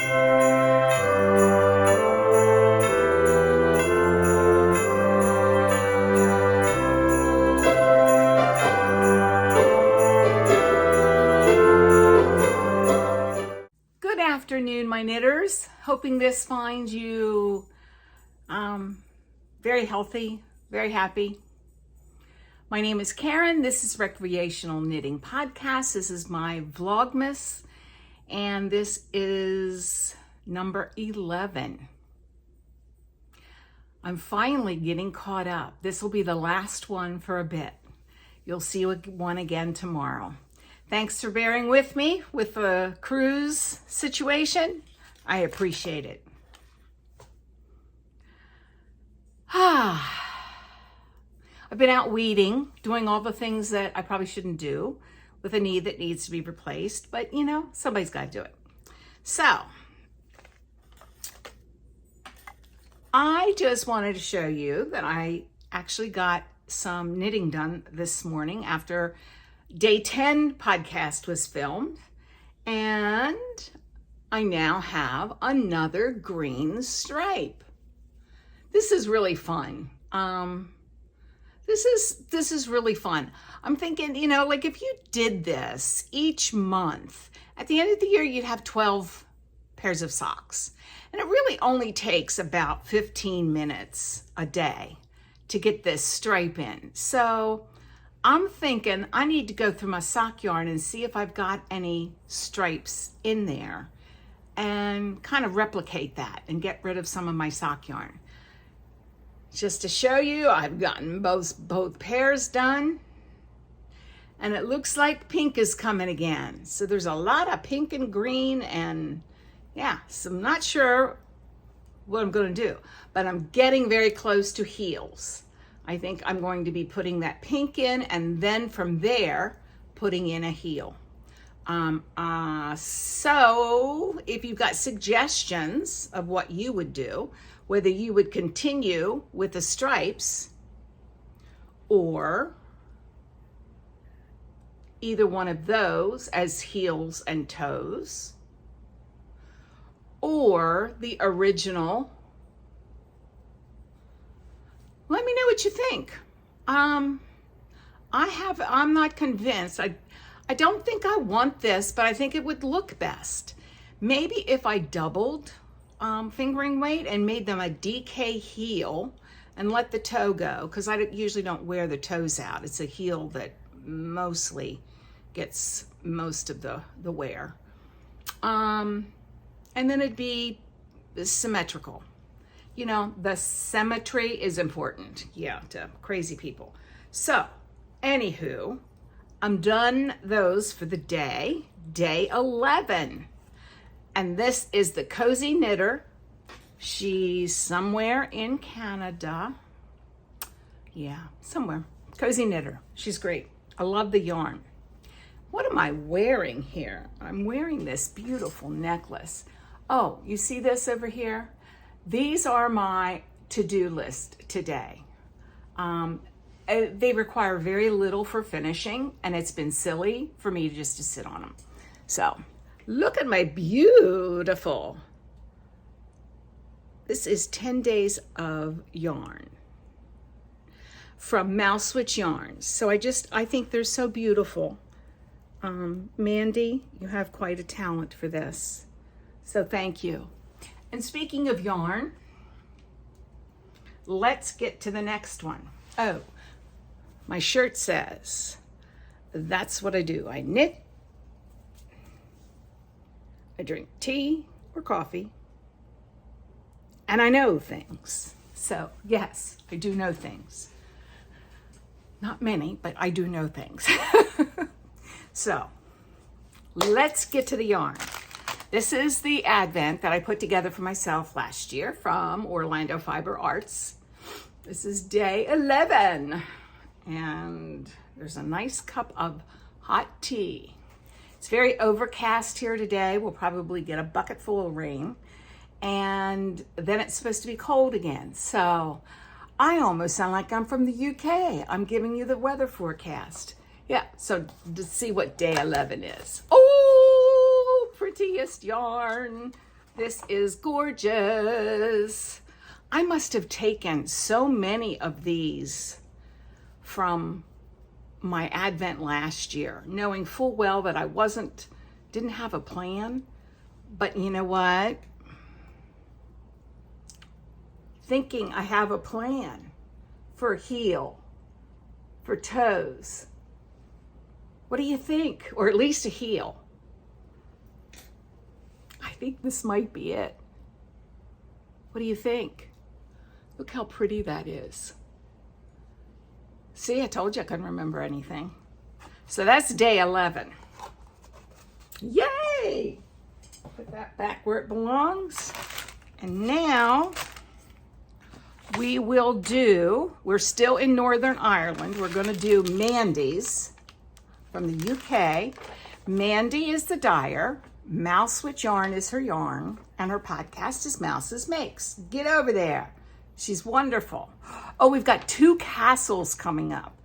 Good afternoon, my knitters. Hoping this finds you very healthy, very happy. My name is Karen. This is Recreational Knitting Podcast. This is my Vlogmas, and this is number 11. I'm finally getting caught up. This will be the last one for a bit. You'll see one again tomorrow. Thanks for bearing with me with the cruise situation. I appreciate it. I've been out weeding, doing all the things that I probably shouldn't do with a knee that needs to be replaced, but you know, somebody's got to do it. So, I just wanted to show you that I actually got some knitting done this morning after Day 10 podcast was filmed, and I now have another green stripe. This is really fun. This is really fun. I'm thinking, you know, like if you did this each month, at the end of the year, you'd have 12 pairs of socks. And it really only takes about 15 minutes a day to get this stripe in. So I'm thinking I need to go through my sock yarn and see if I've got any stripes in there and kind of replicate that and get rid of some of my sock yarn. Just to show you, I've gotten both pairs done, and it looks like pink is coming again. So there's a lot of pink and green, and yeah, so I'm not sure what I'm going to do, but I'm getting very close to heels. I think I'm going to be putting that pink in, and then from there, putting in a heel. So if you've got suggestions of what you would do, whether you would continue with the stripes or either one of those as heels and toes, or the original, let me know what you think. I'm not convinced. I don't think I want this, but I think it would look best. Maybe if I doubled fingering weight and made them a DK heel and let the toe go, because I usually don't wear the toes out. It's a heel that mostly gets most of the wear. And then it'd be symmetrical. You know, the symmetry is important, yeah, to crazy people. So, anywho, I'm done those for the day 11. And this is the Cozy Knitter. She's somewhere in Canada. Yeah, somewhere. Cozy Knitter. She's great. I love the yarn. What am I wearing here? I'm wearing this beautiful necklace. Oh, you see this over here? These are my to-do list today. They require very little for finishing, and it's been silly for me just to sit on them. So, look at my beautiful. This is 10 days of yarn from Mouse Switch Yarns. So I think they're so beautiful. Mandy, you have quite a talent for this. So thank you. And speaking of yarn, let's get to the next one. Oh, my shirt says, that's what I do. I knit, I drink tea or coffee, and I know things. So yes, I do know things. Not many, but I do know things. So let's get to the yarn. This is the advent that I put together for myself last year from Orlando Fiber Arts. This is day 11, and there's a nice cup of hot tea. It's very overcast here today. We'll probably get a bucket full of rain, and then it's supposed to be cold again. So I almost sound like I'm from the UK. I'm giving you the weather forecast. Yeah, so to see what day 11 is. Oh, prettiest yarn. This is gorgeous. I must have taken so many of these from my Advent last year, knowing full well that I didn't have a plan. But you know what? Thinking I have a plan for a heel, for toes. What do you think? Or at least a heel. I think this might be it. What do you think? Look how pretty that is. See, I told you I couldn't remember anything. So that's day 11. Yay! Put that back where it belongs. And now we're still in Northern Ireland. We're going to do Mandy's from the UK. Mandy is the dyer. Mouse with Yarn is her yarn. And her podcast is Mouse's Makes. Get over there. She's wonderful. Oh, we've got 2 castles coming up.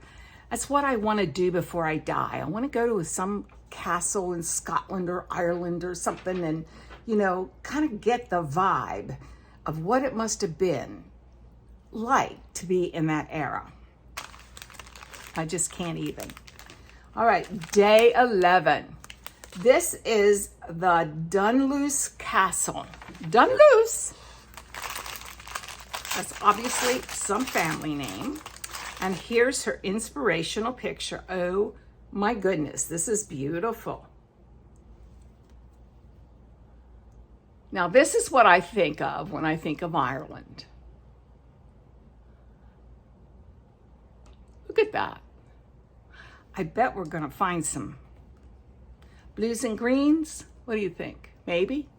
That's what I want to do before I die. I want to go to some castle in Scotland or Ireland or something and, kind of get the vibe of what it must have been like to be in that era. I just can't even. All right, day 11. This is the Dunluce Castle. Dunluce. That's obviously some family name. And here's her inspirational picture. Oh my goodness, this is beautiful. Now this is what I think of when I think of Ireland. Look at that. I bet we're gonna find some blues and greens. What do you think? Maybe?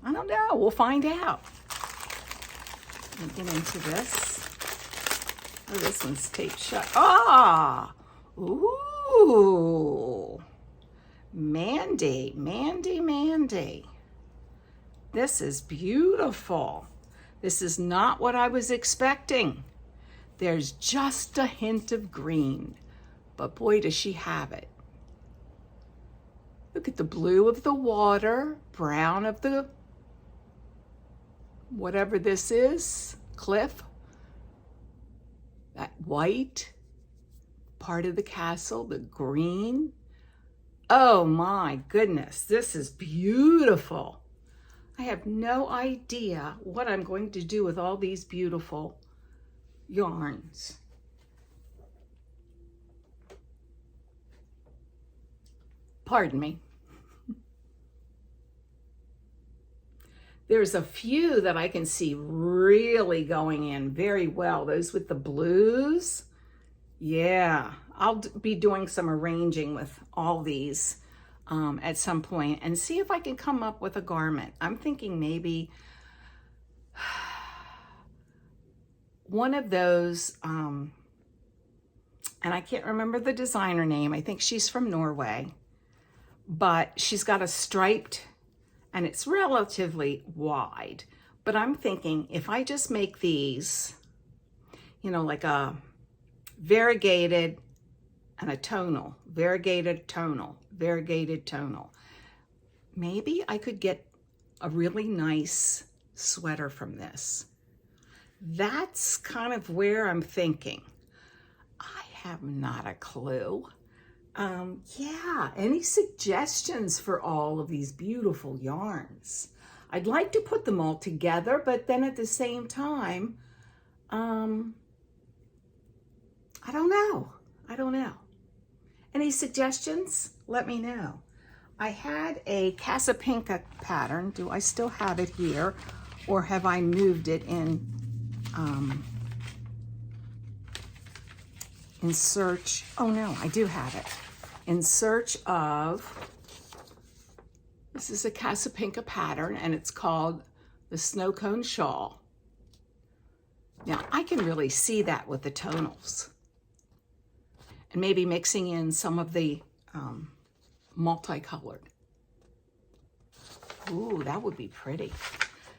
I don't know. We'll find out. Let me get into this. Oh, this one's taped shut. Ah! Ooh! Mandy, Mandy, Mandy. This is beautiful. This is not what I was expecting. There's just a hint of green, but boy, does she have it. Look at the blue of the water, brown of the, whatever this is, cliff. That white part of the castle, the green. Oh my goodness, this is beautiful. I have no idea what I'm going to do with all these beautiful yarns. Pardon me. There's a few that I can see really going in very well. Those with the blues. Yeah, I'll be doing some arranging with all these at some point and see if I can come up with a garment. I'm thinking maybe one of those, and I can't remember the designer name. I think she's from Norway, but she's got a striped, and it's relatively wide. But I'm thinking if I just make these, like a variegated and a tonal, variegated tonal, variegated tonal, maybe I could get a really nice sweater from this. That's kind of where I'm thinking. I have not a clue. Yeah, any suggestions for all of these beautiful yarns? I'd like to put them all together, but then at the same time, I don't know. Any suggestions? Let me know. I had a Casapinka pattern. Do I still have it here, or have I moved it in search? Oh no, I do have it. In search of, this is a Casapinka pattern, and it's called the Snow Cone Shawl. Now, I can really see that with the tonals. And maybe mixing in some of the multicolored. Ooh, that would be pretty.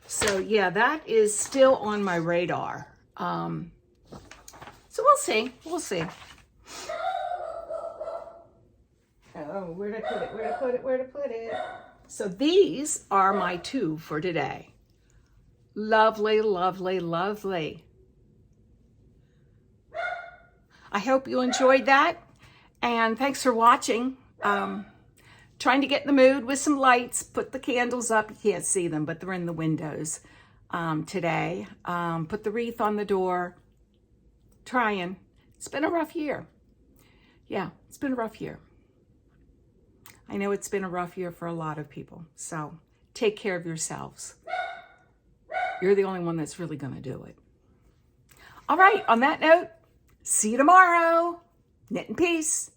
So yeah, that is still on my radar. So we'll see. Oh, where to put it? So these are my 2 for today. Lovely, lovely, lovely. I hope you enjoyed that, and thanks for watching. Trying to get in the mood with some lights, put the candles up. You can't see them, but they're in the windows today. Put the wreath on the door. Trying. It's been a rough year. Yeah, it's been a rough year. I know it's been a rough year for a lot of people, so take care of yourselves. You're the only one that's really going to do it. All right, on that note, see you tomorrow. Knit in peace.